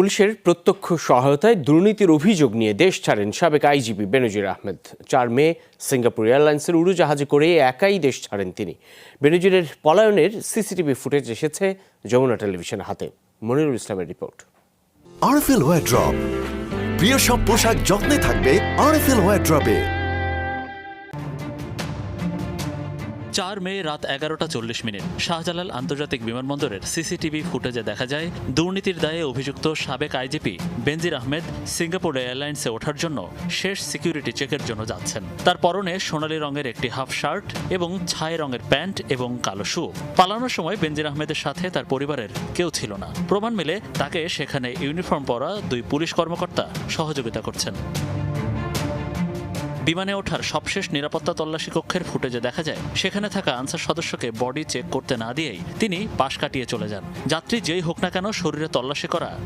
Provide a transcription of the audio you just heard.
পুলিশের প্রত্যক্ষ সহায়তায় দুর্নীতির অভিযোগ নিয়ে দেশ ছাড়েন সাবেক আইজিপি বেনজির আহমেদ। 4 মে সিঙ্গাপুর এয়ারলাইন্সের উড়োজাহাজে করে একাই দেশ ছাড়েন তিনি। বেনজিরের পলায়নের সিসিটিভি ফুটেজ এসেছে যমুনা টেলিভিশনের হাতে। মনিরুল ইসলামের রিপোর্ট। আরএফএল ওয়ারড্রপ, প্রিয় সব পোশাক যত্নে থাকবে আরএফএল ওয়ারড্রপে। 4 মে রাত 11:40 শাহজালাল আন্তর্জাতিক বিমানবন্দরের সিসিটিভি ফুটেজে দেখা যায় দুর্নীতির দায়ে অভিযুক্ত সাবেক আইজিপি বেনজির আহমেদ সিঙ্গাপুর এয়ারলাইন্সে ওঠার জন্য শেষ সিকিউরিটি চেকের জন্য যাচ্ছেন। তার পরনে সোনালী রঙের একটি হাফ শার্ট এবং ছাই রঙের প্যান্ট এবং কালো শু। পালানোর সময় বেনজির আহমেদের সাথে তার পরিবারের কেউ ছিল না। প্রমাণ মেলে তাকে সেখানে ইউনিফর্ম পরা 2 পুলিশ কর্মকর্তা সহযোগিতা করছেন। বিমানে ওঠার সবশেষ নিরাপত্তা তল্লাশি কক্ষের ফুটেজে দেখা যায় সেখানে থাকা আনসার সদস্যকে বডি চেক করতে না দিয়েই তিনি পাশ কাটিয়ে চলে যান। যাত্রী যেই হোক না কেন শরীরে তল্লাশি করা